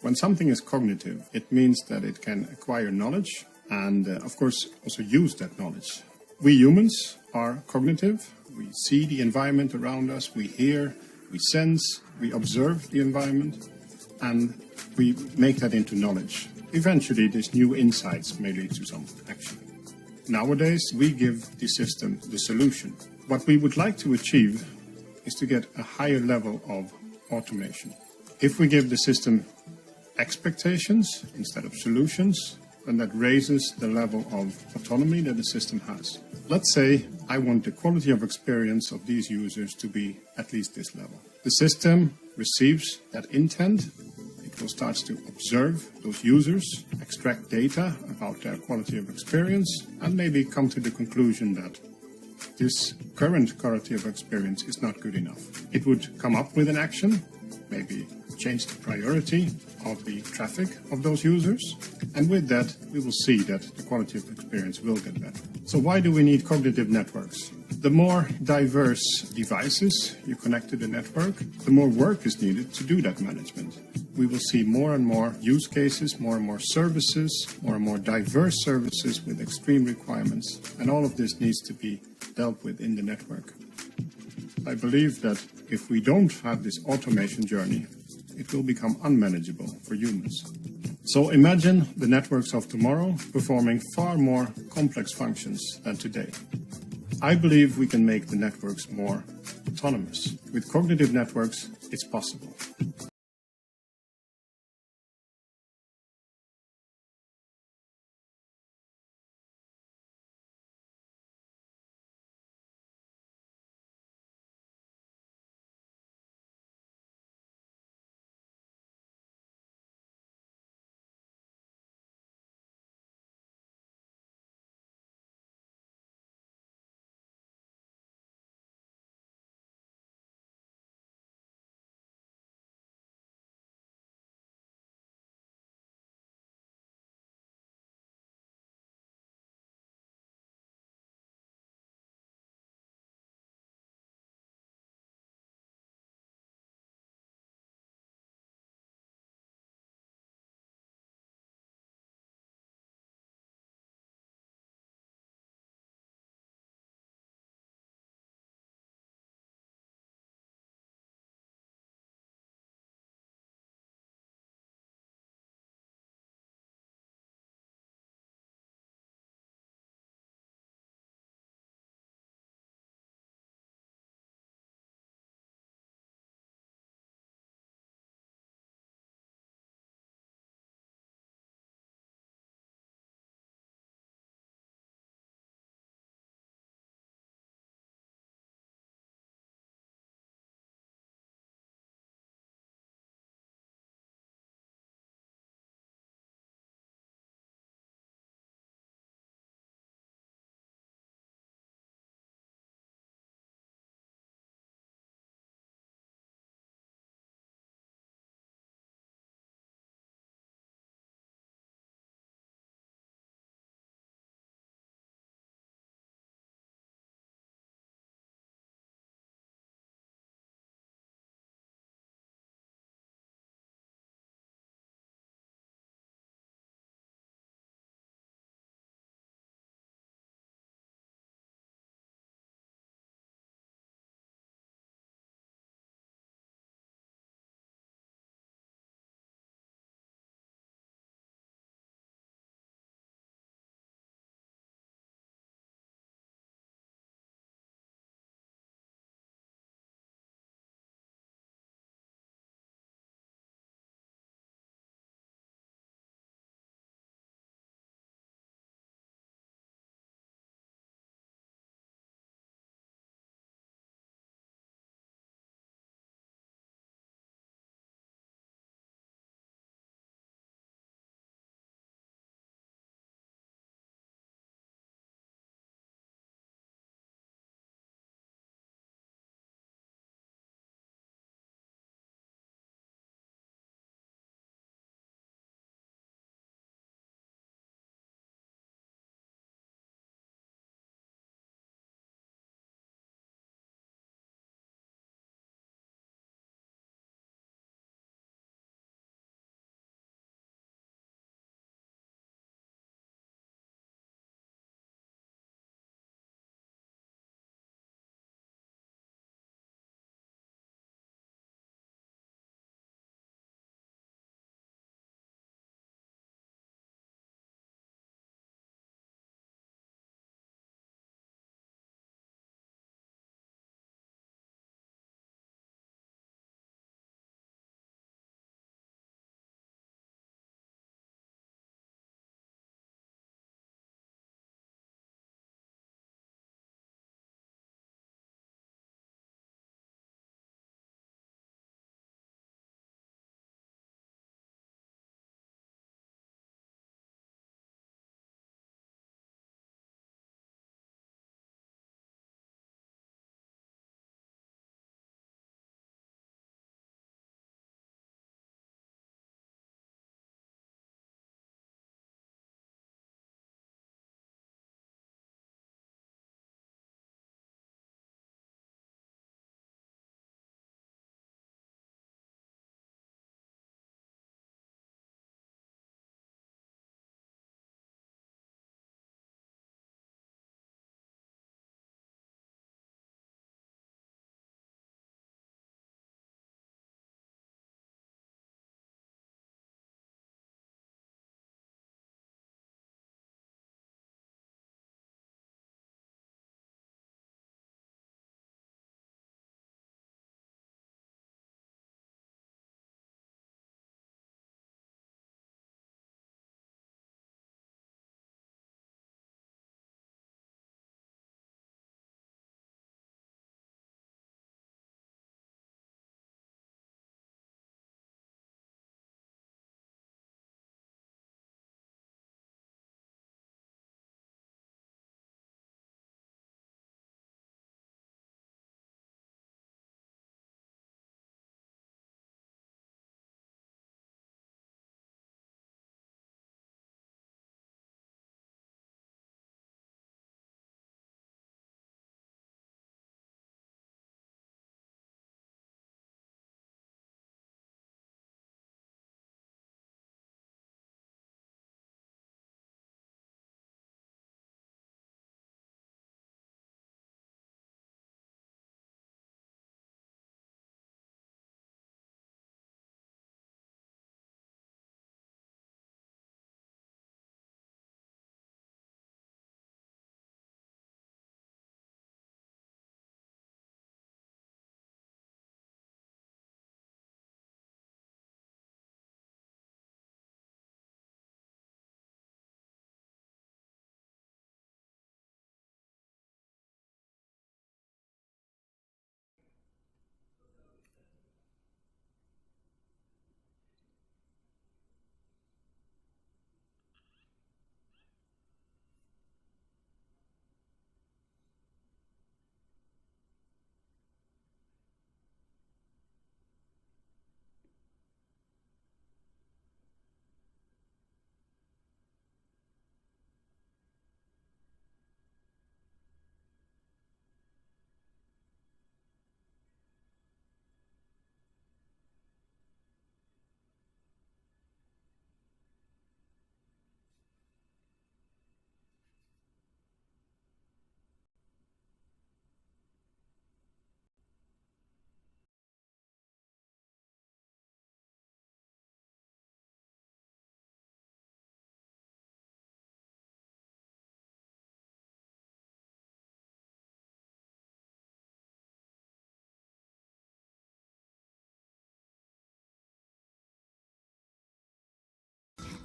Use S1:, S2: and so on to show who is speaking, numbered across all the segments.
S1: When something is cognitive, it means that it can acquire knowledge and, of course, also use that knowledge. We humans are cognitive. We see the environment around us, we hear, we sense, we observe the environment, and we make that into knowledge. Eventually, these new insights may lead to some action. Nowadays, we give the system the solution. What we would like to achieve is to get a higher level of automation. If we give the system expectations instead of solutions, then that raises the level of autonomy that the system has. Let's say I want the quality of experience of these users to be at least this level. The system receives that intent. It will start to observe those users, extract data about their quality of experience, and maybe come to the conclusion that this current quality of experience is not good enough. It would come up with an action, maybe change the priority of the traffic of those users, and with that we will see that the quality of experience will get better. So why do we need cognitive networks? The more diverse devices you connect to the network, the more work is needed to do that management. We will see more and more use cases, more and more services, more and more diverse services with extreme requirements, and all of this needs to be dealt with in the network. I believe that if we don't have this automation journey, it will become unmanageable for humans. So imagine the networks of tomorrow performing far more complex functions than today. I believe we can make the networks more autonomous. With cognitive networks, it's possible.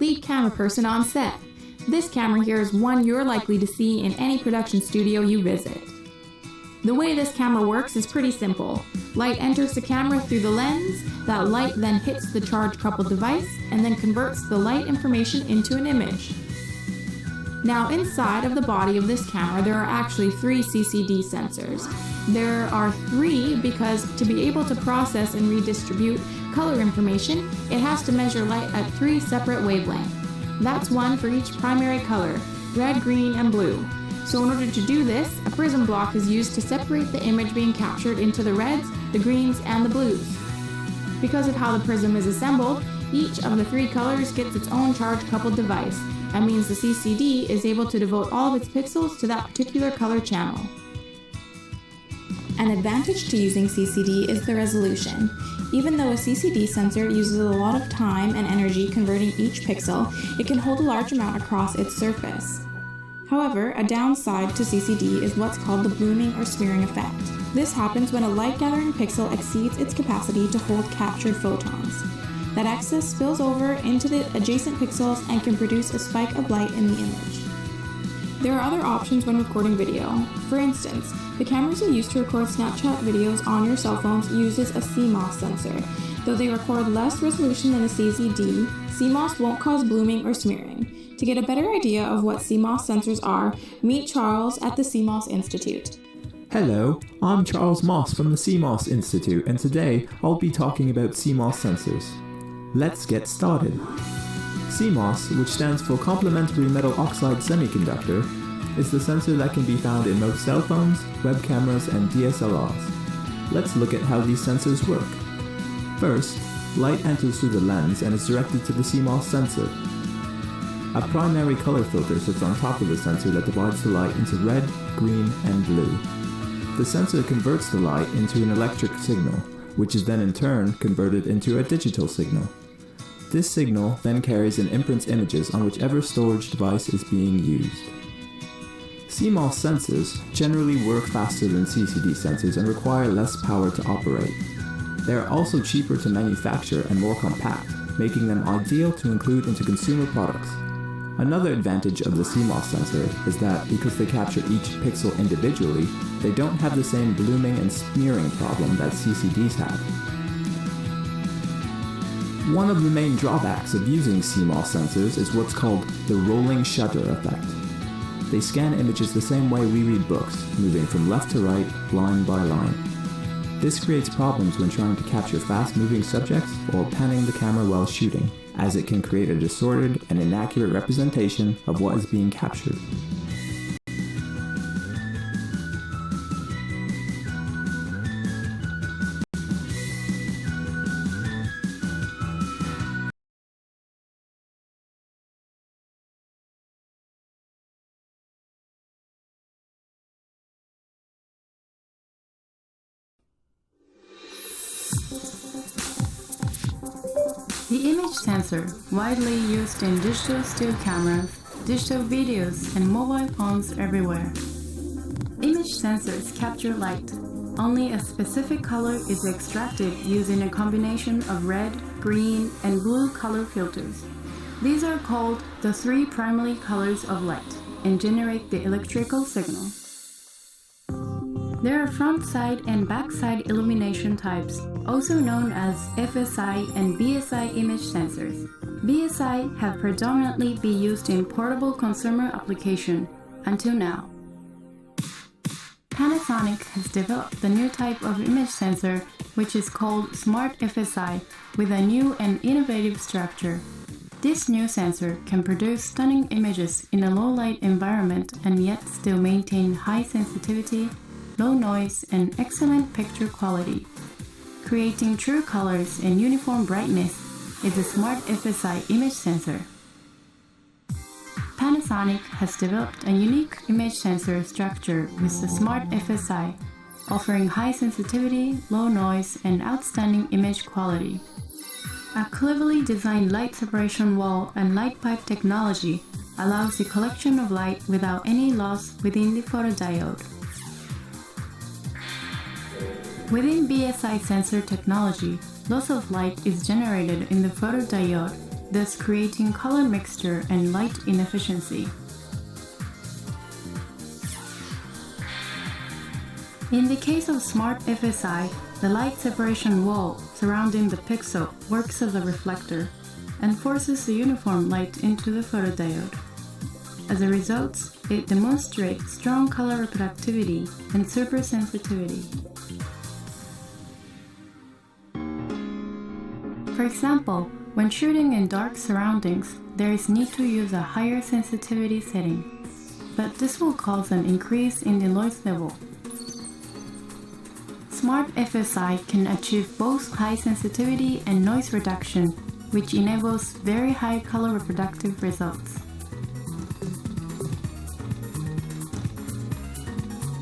S2: lead camera person on set. This camera here is one you're likely to see in any production studio you visit. The way this camera works is pretty simple. Light enters the camera through the lens, that light then hits the charge-coupled device and then converts the light information into an image. Now inside of the body of this camera there are actually 3 CCD sensors. There are 3 because to be able to process and redistribute color information, it has to measure light at 3 separate wavelengths. That's one for each primary color, red, green, and blue. So in order to do this, a prism block is used to separate the image being captured into the reds, the greens, and the blues. Because of how the prism is assembled, each of the 3 colors gets its own charge-coupled device. That means the CCD is able to devote all of its pixels to that particular color channel. An advantage to using CCD is the resolution. Even though a CCD sensor uses a lot of time and energy converting each pixel, it can hold a large amount across its surface. However, a downside to CCD is what's called the blooming or smearing effect. This happens when a light-gathering pixel exceeds its capacity to hold captured photons. That excess spills over into the adjacent pixels and can produce a spike of light in the image. There are other options when recording video. For instance, the cameras you use to record Snapchat videos on your cell phones uses a CMOS sensor. Though they record less resolution than a CCD, CMOS won't cause blooming or smearing. To get a better idea of what CMOS sensors are, meet Charles at the CMOS Institute.
S3: Hello, I'm Charles Moss from the CMOS Institute, and today I'll be talking about CMOS sensors. Let's get started. CMOS, which stands for Complementary Metal Oxide Semiconductor, is the sensor that can be found in most cell phones, web cameras, and DSLRs. Let's look at how these sensors work. First, light enters through the lens and is directed to the CMOS sensor. A primary color filter sits on top of the sensor that divides the light into red, green, and blue. The sensor converts the light into an electric signal, which is then in turn converted into a digital signal. This signal then carries and imprints images on whichever storage device is being used. CMOS sensors generally work faster than CCD sensors and require less power to operate. They are also cheaper to manufacture and more compact, making them ideal to include into consumer products. Another advantage of the CMOS sensor is that because they capture each pixel individually, they don't have the same blooming and smearing problem that CCDs have. One of the main drawbacks of using CMOS sensors is what's called the rolling shutter effect. They scan images the same way we read books, moving from left to right, line by line. This creates problems when trying to capture fast-moving subjects or panning the camera while shooting, as it can create a distorted and inaccurate representation of what is being captured.
S4: The image sensor, widely used in digital still cameras, digital videos, and mobile phones everywhere. Image sensors capture light. Only a specific color is extracted using a combination of red, green, and blue color filters. These are called the 3 primary colors of light and generate the electrical signal. There are front side and back side illumination types, also known as FSI and BSI image sensors. BSI have predominantly been used in portable consumer application until now. Panasonic has developed the new type of image sensor, which is called Smart FSI, with a new and innovative structure. This new sensor can produce stunning images in a low-light environment and yet still maintain high sensitivity, low noise, and excellent picture quality. Creating true colors and uniform brightness is a Smart FSI image sensor. Panasonic has developed a unique image sensor structure with the Smart FSI, offering high sensitivity, low noise, and outstanding image quality. A cleverly designed light separation wall and light pipe technology allows the collection of light without any loss within the photodiode. Within BSI sensor technology, loss of light is generated in the photodiode, thus creating color mixture and light inefficiency. In the case of Smart FSI, the light separation wall surrounding the pixel works as a reflector and forces the uniform light into the photodiode. As a result, it demonstrates strong color reproductivity and super sensitivity. For example, when shooting in dark surroundings, there is need to use a higher sensitivity setting, but this will cause an increase in the noise level. Smart FSI can achieve both high sensitivity and noise reduction, which enables very high color reproductive results.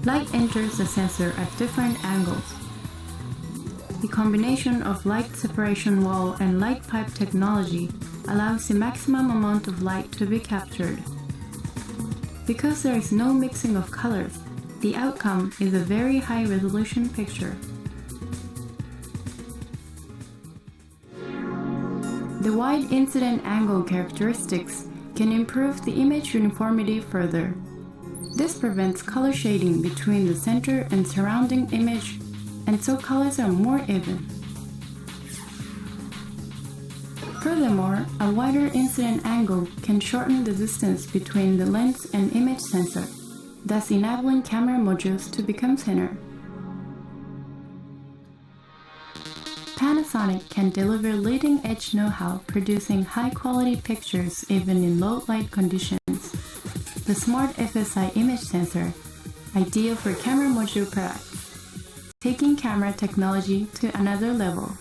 S4: Light enters the sensor at different angles. The combination of light separation wall and light pipe technology allows the maximum amount of light to be captured. Because there is no mixing of colors, the outcome is a very high resolution picture. The wide incident angle characteristics can improve the image uniformity further. This prevents color shading between the center and surrounding image, and so colors are more even. Furthermore, a wider incident angle can shorten the distance between the lens and image sensor, thus enabling camera modules to become thinner. Panasonic can deliver leading-edge know-how producing high-quality pictures even in low-light conditions. The Smart FSI image sensor, ideal for camera module products, taking camera technology to another level.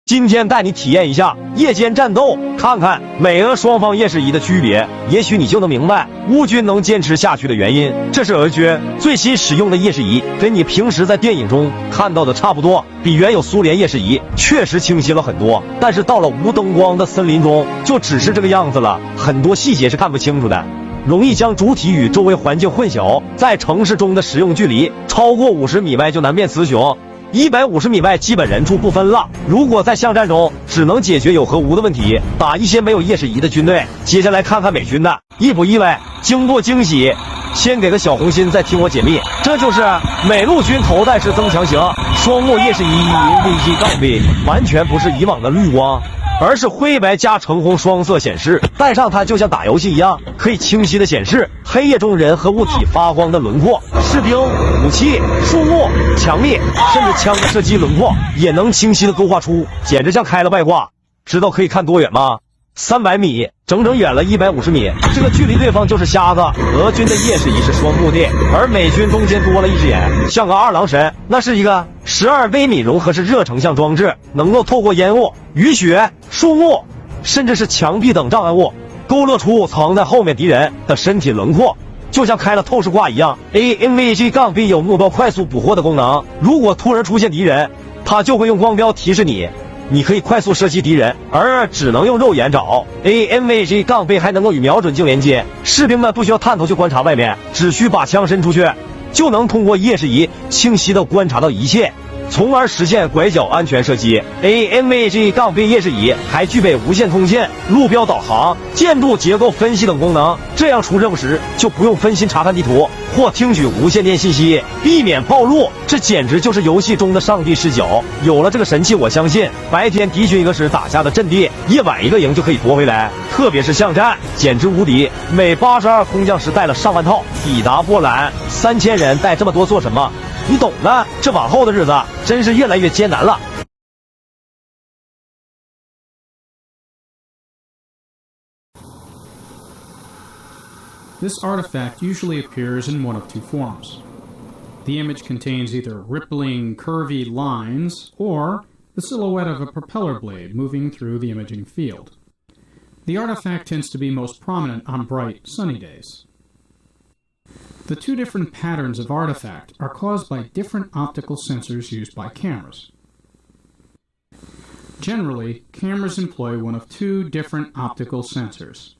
S5: 今天带你体验一下夜间战斗，看看美俄双方夜视仪的区别，也许你就能明白乌军能坚持下去的原因。这是俄军最新使用的夜视仪，跟你平时在电影中看到的差不多，比原有苏联夜视仪确实清晰了很多。但是到了无灯光的森林中，就只是这个样子了，很多细节是看不清楚的，容易将主体与周围环境混淆。在城市中的使用距离超过50米外就难辨雌雄。150米外基本人畜不分了。如果在巷战中只能解决有和无的问题，打一些没有夜视仪的军队。接下来看看美军的，意不意外？惊不惊喜？先给个小红心，再听我解密。这就是美陆军头戴式增强型双目夜视仪，VG-B，完全不是以往的绿光，而是灰白加橙红双色显示。戴上它就像打游戏一样，可以清晰的显示黑夜中人和物体发光的轮廓，士兵、武器、树木、墙壁，甚至枪的射击轮廓也能清晰的勾画出，简直像开了外挂。知道可以看多远吗？300米，整整远了150米。这个距离对方就是瞎子。俄军的夜视仪是双目的，而美军中间多了一只眼，像个二郎神。那是一个12微米融合式热成像装置，能够透过烟雾、雨雪、树木，甚至是墙壁等障碍物，勾勒出藏在后面敌人的身体轮廓，就像开了透视挂一样。AMVG-B 有目标快速捕获的功能，如果突然出现敌人，它就会用光标提示你。你可以快速射击敌人，而只能用肉眼找。AMVG-B 还能够与瞄准镜连接，士兵们不需要探头去观察外面，只需把枪伸出去，就能通过夜视仪清晰地观察到一切，从而实现拐角安全射击。AMVG-B 夜视仪还具备无线通信、路标导航、建筑结构分析等功能，这样出任务时就不用分心查看地图或听取无线电信息，避免暴露。这简直就是游戏中的上帝视角。有了这个神器，我相信白天敌军一个师打下的阵地，夜晚一个营就可以夺回来。特别是巷战，简直无敌。美82空降时带了上万套，抵达波兰3000人带这么多做什么？你懂的。这往后的日子真是越来越艰难了。
S6: This artifact usually appears in one of two forms. The image contains either rippling, curvy lines or the silhouette of a propeller blade moving through the imaging field. The artifact tends to be most prominent on bright, sunny days. The two different patterns of artifact are caused by different optical sensors used by cameras. Generally, cameras employ one of two different optical sensors.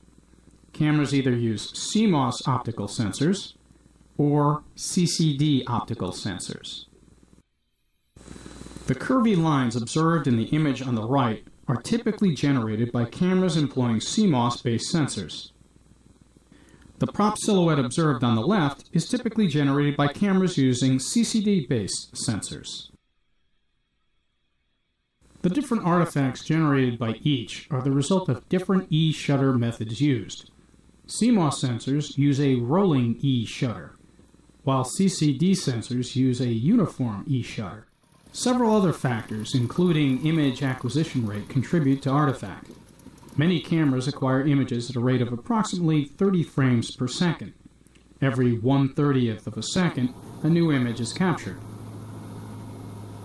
S6: Cameras either use CMOS optical sensors or CCD optical sensors. The curvy lines observed in the image on the right are typically generated by cameras employing CMOS-based sensors. The prop silhouette observed on the left is typically generated by cameras using CCD-based sensors. The different artifacts generated by each are the result of different E-shutter methods used. CMOS sensors use a rolling E-shutter, while CCD sensors use a uniform E-shutter. Several other factors, including image acquisition rate, contribute to artifact. Many cameras acquire images at a rate of approximately 30 frames per second. Every 1/30th of a second, a new image is captured.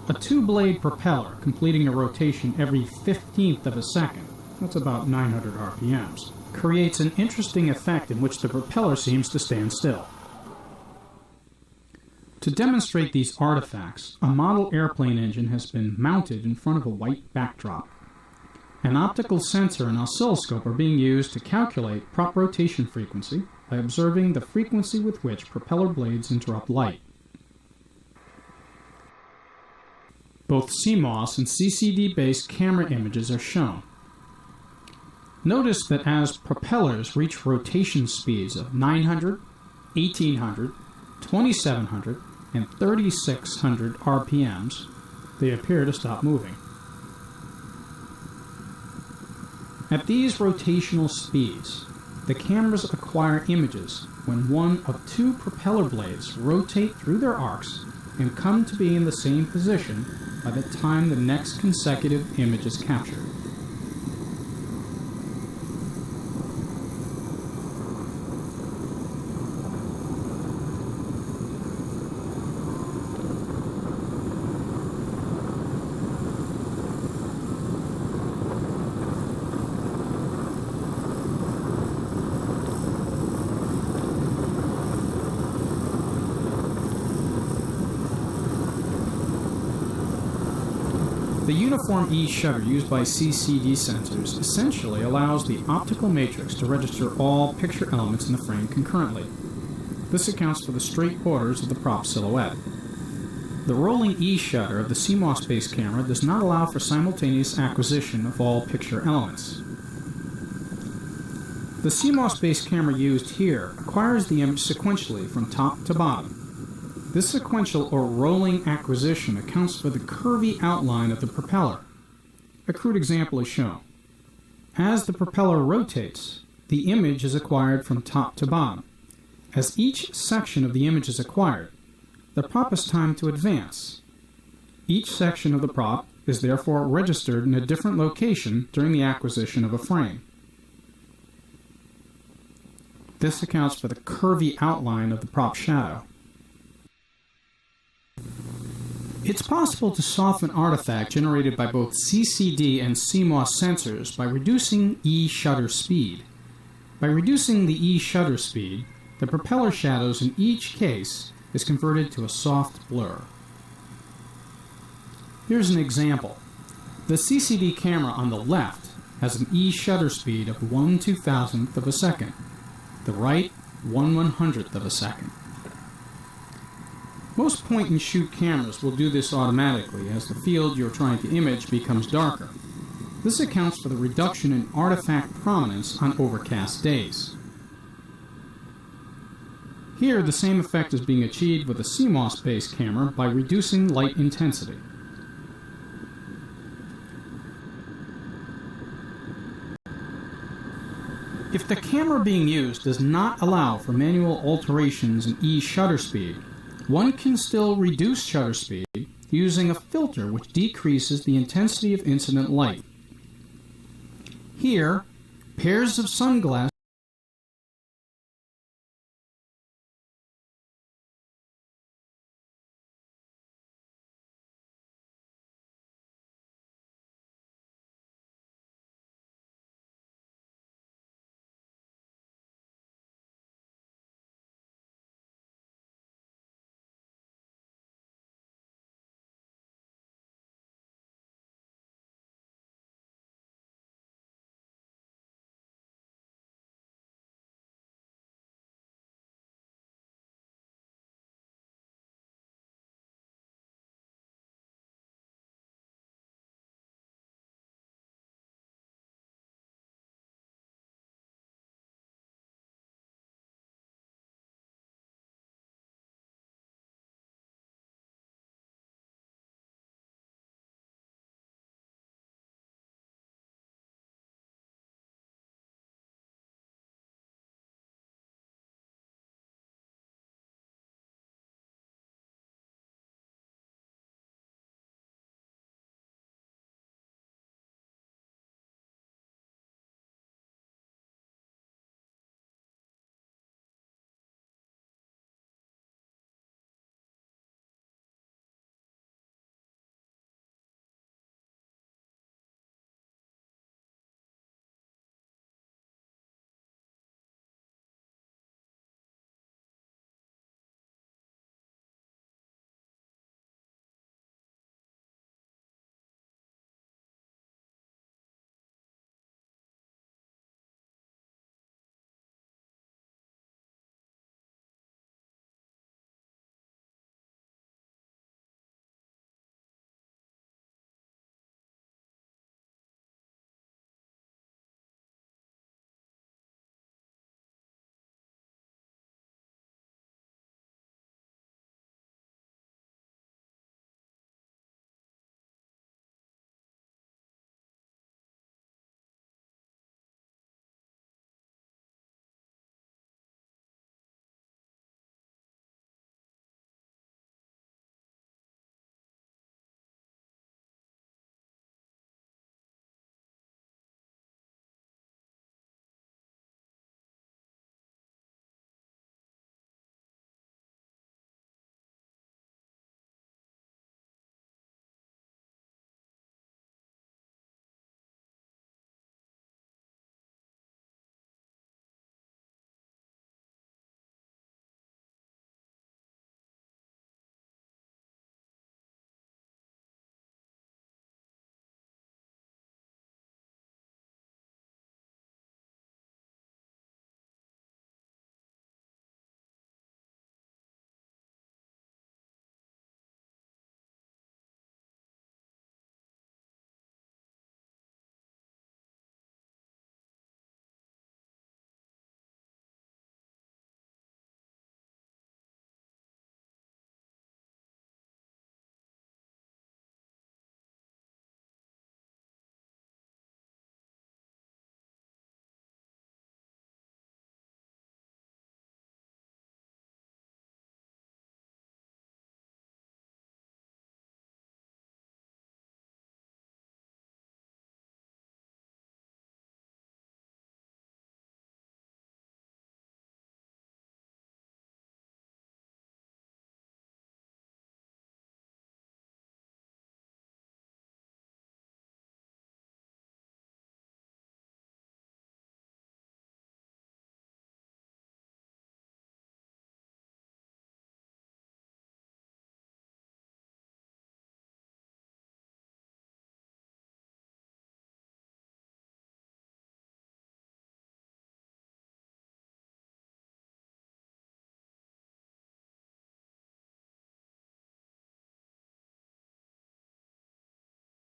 S6: A two-blade propeller completing a rotation every 15th of a second, that's about 900 RPMs, creates an interesting effect in which the propeller seems to stand still. To demonstrate these artifacts, a model airplane engine has been mounted in front of a white backdrop. An optical sensor and oscilloscope are being used to calculate prop rotation frequency by observing the frequency with which propeller blades interrupt light. Both CMOS and CCD-based camera images are shown. Notice that as propellers reach rotation speeds of 900, 1800, 2700, and 3600 RPMs, they appear to stop moving. At these rotational speeds, the cameras acquire images when one of two propeller blades rotate through their arcs and come to be in the same position by the time the next consecutive image is captured. The uniform E-shutter used by CCD sensors essentially allows the optical matrix to register all picture elements in the frame concurrently. This accounts for the straight borders of the prop silhouette. The rolling E-shutter of the CMOS-based camera does not allow for simultaneous acquisition of all picture elements. The CMOS-based camera used here acquires the image sequentially from top to bottom. This sequential or rolling acquisition accounts for the curvy outline of the propeller. A crude example is shown. As the propeller rotates, the image is acquired from top to bottom. As each section of the image is acquired, the prop is timed to advance. Each section of the prop is therefore registered in a different location during the acquisition of a frame. This accounts for the curvy outline of the prop shadow. It's possible to soften artifact generated by both CCD and CMOS sensors by reducing E-shutter speed. By reducing the E-shutter speed, the propeller shadows in each case is converted to a soft blur. Here's an example. The CCD camera on the left has an E-shutter speed of 1/2000th of a second. The right, 1/100th of a second. Most point-and-shoot cameras will do this automatically as the field you're trying to image becomes darker. This accounts for the reduction in artifact prominence on overcast days. Here, the same effect is being achieved with a CMOS-based camera by reducing light intensity. If the camera being used does not allow for manual alterations in E-shutter speed, one can still reduce shutter speed using a filter which decreases the intensity of incident light. Here, pairs of sunglasses